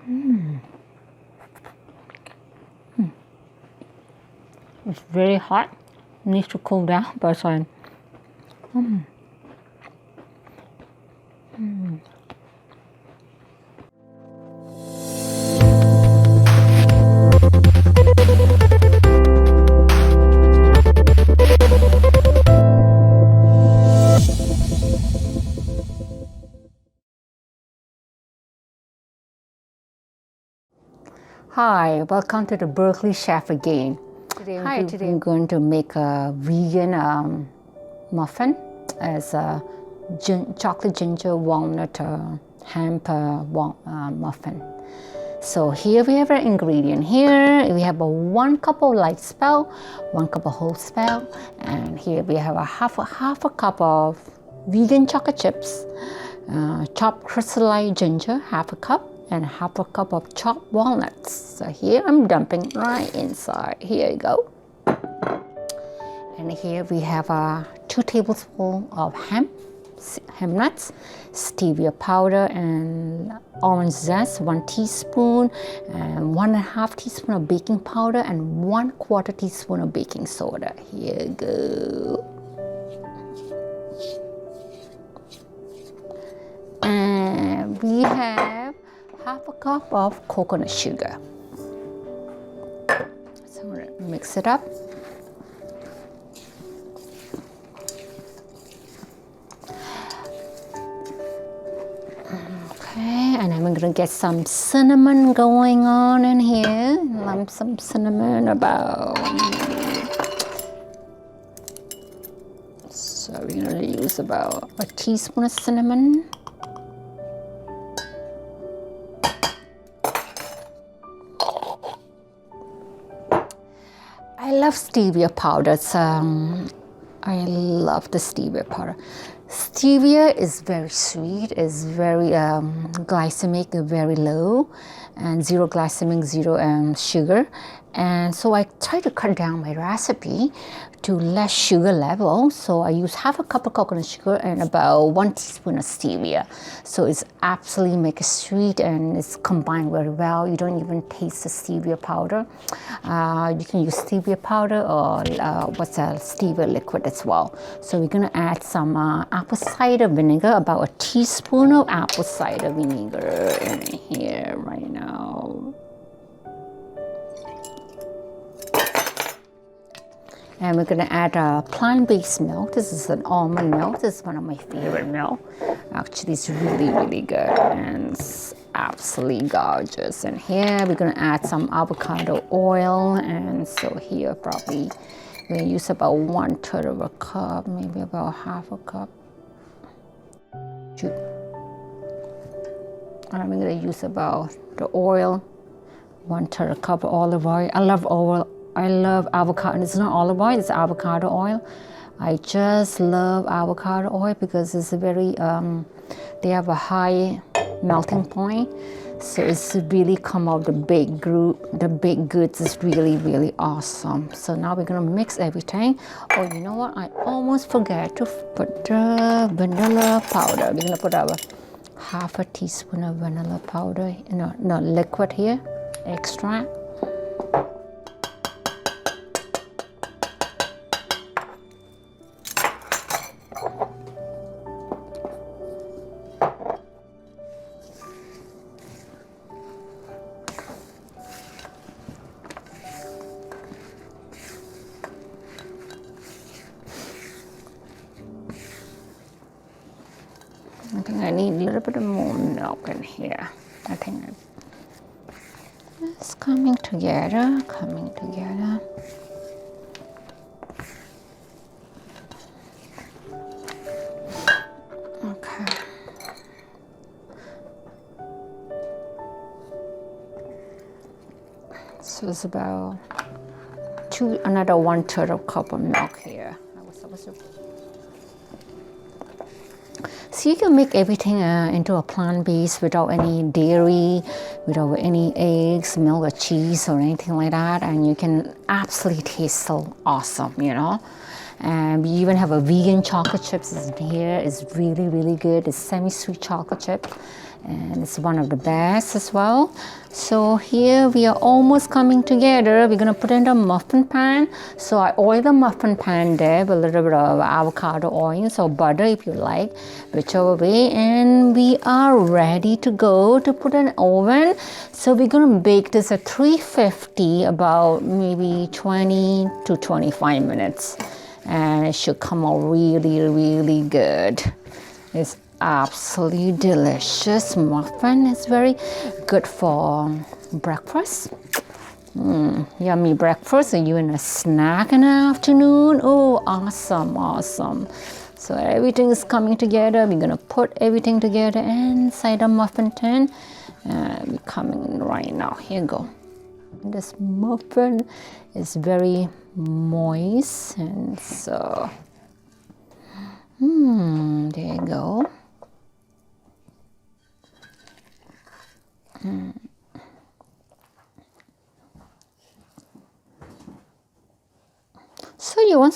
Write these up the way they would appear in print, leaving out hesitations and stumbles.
It's very hot. Needs to cool down, but fine. Hi, welcome to the Berkeley Chef again. Today I'm going to make a vegan muffin as a chocolate ginger walnut hemp muffin. So here we have our ingredient. Here we have a 1 cup of light spell, 1 cup of whole spell, and here we have a half a cup of vegan chocolate chips, chopped crystallized ginger, half a cup, and half a cup of chopped walnuts. So here I'm dumping right inside. Here you go. And here we have 2 tablespoons of hemp nuts, stevia powder, and orange zest, 1 teaspoon, and 1.5 teaspoon of baking powder, and 1/4 teaspoon of baking soda. Here you go. And we have half a cup of coconut sugar. So I'm going to mix it up. Okay, and I'm going to get some cinnamon going on in here. Lump some cinnamon about. So we're going to use about a teaspoon of cinnamon. I love stevia powder. I love the stevia powder. Stevia is very sweet, is very glycemic, very low, and zero glycemic, zero sugar. And so I try to cut down my recipe to less sugar level. So I use half a cup of coconut sugar and about 1 teaspoon of stevia. So it's absolutely make it sweet and it's combined very well. You don't even taste the stevia powder. You can use stevia powder or stevia liquid as well. So we're gonna add some apple cider vinegar, about a teaspoon of apple cider vinegar in here right now. And we're going to add plant-based milk. This is an almond milk. This is one of my favorite milk. Actually, it's really, really good and it's absolutely gorgeous. And here we're going to add some avocado oil. And so here probably we're going to use about 1/3 of a cup, maybe about half a cup. And we're going to use about the oil, 1/3 a cup of olive oil. I love oil. I love avocado. It's not olive oil, it's avocado oil. I just love avocado oil because it's very, they have a high melting point. So it's really come out the baked goods is really, really awesome. So now we're gonna mix everything. Oh, you know what? I almost forgot to put the vanilla powder. We're gonna put our half a teaspoon of vanilla powder, no liquid here, extract. I think I need a little bit more milk in here. I think it's coming together. Okay. So it's about another 1/3 of cup of milk here. I was supposed to. So you can make everything into a plant-based without any dairy, without any eggs, milk or cheese or anything like that, and you can absolutely taste so awesome, you know. And we even have a vegan chocolate chips in here. It's really, really good. It's semi-sweet chocolate chip. and it's one of the best as well. So here we are almost coming together. We're gonna put in the muffin pan. So I oil the muffin pan there with a little bit of avocado oil, so butter if you like, whichever way. And we are ready to go to put in oven. So we're gonna bake this at 350 about maybe 20 to 25 minutes. And it should come out really, really good. It's absolutely delicious muffin. It's very good for breakfast. Yummy breakfast. Are you in a snack in the afternoon? Oh, awesome, awesome. So everything is coming together. We're gonna put everything together inside the muffin tin. We're coming right now. Here you go. This muffin is very moist, and so there you go. So you want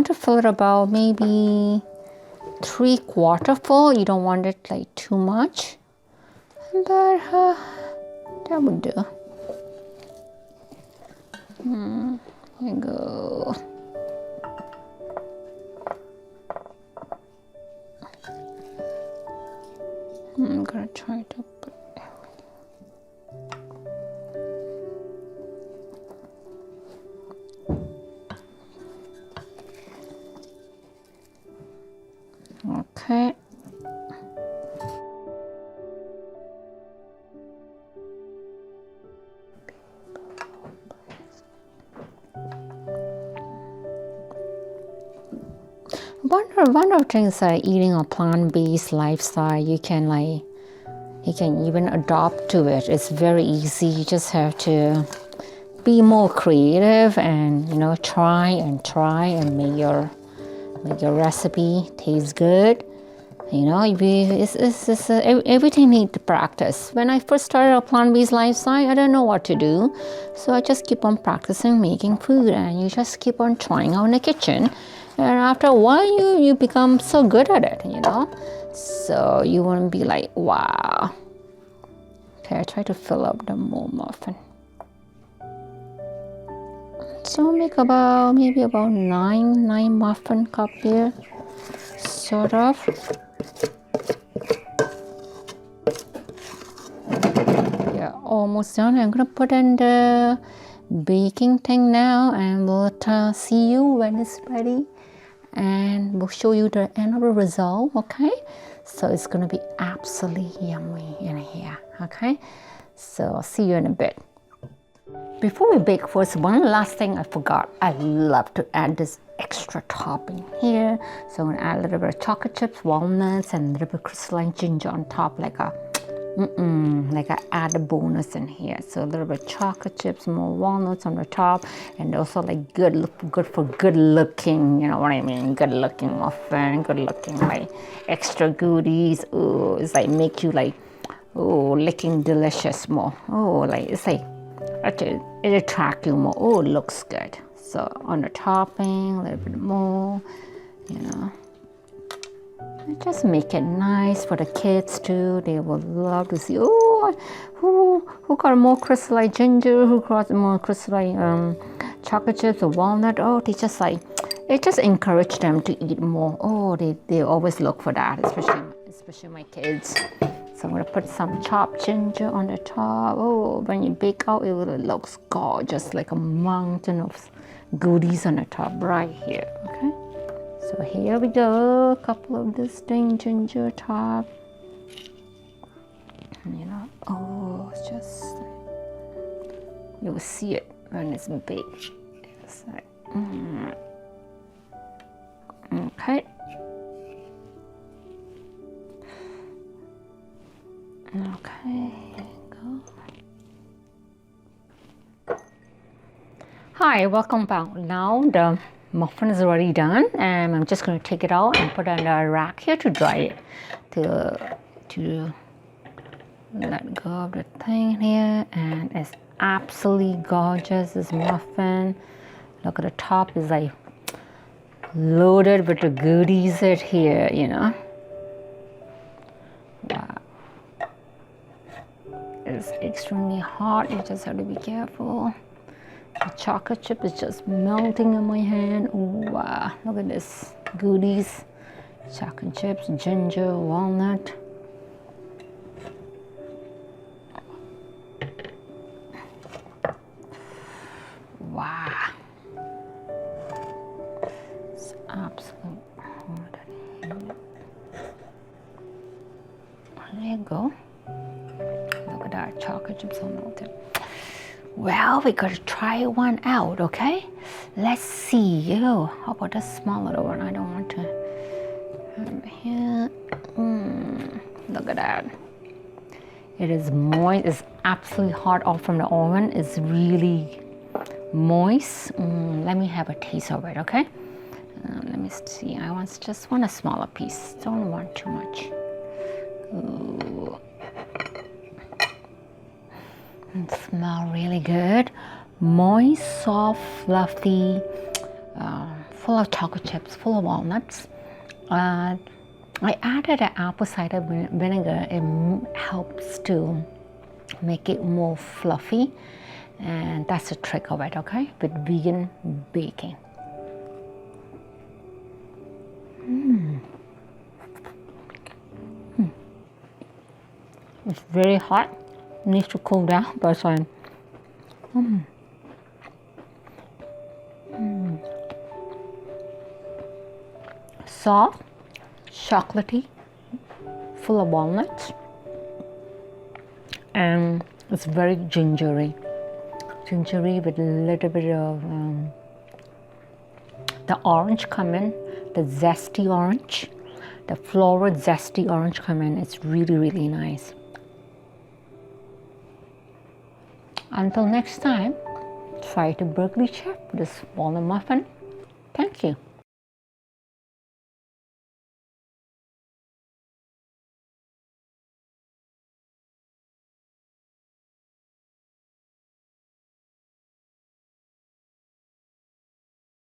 to fill it about maybe 3/4 full. You don't want it like too much, but that would do. Here you go. I'm gonna try to put okay. One of the things eating a plant-based lifestyle, you can even adopt to it. It's very easy. You just have to be more creative and try and make your recipe taste good. Everything needs practice. When I first started a plant-based lifestyle, I didn't know what to do, so I just keep on practicing making food, and you just keep on trying out in the kitchen. And after a while, you become so good at it, So you won't be like, wow. Okay, I try to fill up the more muffin. So make maybe about nine muffin cup here, sort of. Yeah, almost done. I'm gonna put in the baking thing now, and we'll see you when it's ready. And we'll show you the end of the result, okay? So it's gonna be absolutely yummy in here, okay? So I'll see you in a bit. Before we bake first, one last thing I forgot. I love to add this extra topping here. So I'm gonna add a little bit of chocolate chips, walnuts, and a little bit of crystallized ginger on top, like I add a bonus in here. So a little bit of chocolate chips, more walnuts on the top, and also like good for good looking, you know what I mean? Good looking muffin, good looking like extra goodies. Oh, it's like make you like, oh, looking delicious more. Oh, like it's like it attracts you more. Oh, it looks good. So on the topping, a little bit more, Just make it nice for the kids too. They will love to see. Oh, who got more crystallized ginger? Who got more crystallized chocolate chips or walnut? Oh, it just encourage them to eat more. Oh, they always look for that, especially my kids. So I'm gonna put some chopped ginger on the top. Oh, when you bake out, it looks gorgeous, like a mountain of goodies on the top right here. Okay. So here we go, a couple of this thing, ginger top. Oh, it's just, you'll see it when it's baked. It's like, okay. Okay, here you go. Hi, welcome back. Now the muffin is already done, and I'm just going to take it out and put it on the rack here to dry it. To let go of the thing here, and it's absolutely gorgeous. This muffin, look at the top, is like loaded with the goodies here, Wow. is extremely hot. You just have to be careful. The chocolate chip is just melting in my hand. Ooh, wow. Look at this goodies. Chocolate chips, ginger, walnut. Wow. It's absolutely hot. There you go. Look at that, chocolate chips all melted. Well, we gotta try one out, okay? Let's see. Oh, how about the smaller one? I don't want to. Here. Look at that. It is moist. It's absolutely hot off from the oven. It's really moist. Let me have a taste of it, okay? Let me see. I just want a smaller piece. Don't want too much. Ooh. It smells really good. Moist, soft, fluffy, full of chocolate chips, full of walnuts. I added an apple cider vinegar. It helps to make it more fluffy, and that's the trick of it, okay? With vegan baking. It's very hot. Needs to cool down, but fine. Soft, chocolatey, full of walnuts, and it's very gingery with a little bit of the orange come in, the zesty orange, the floral zesty orange come in. It's really, really nice. Until next time, try to Berkeley Chef this walnut muffin. Thank you.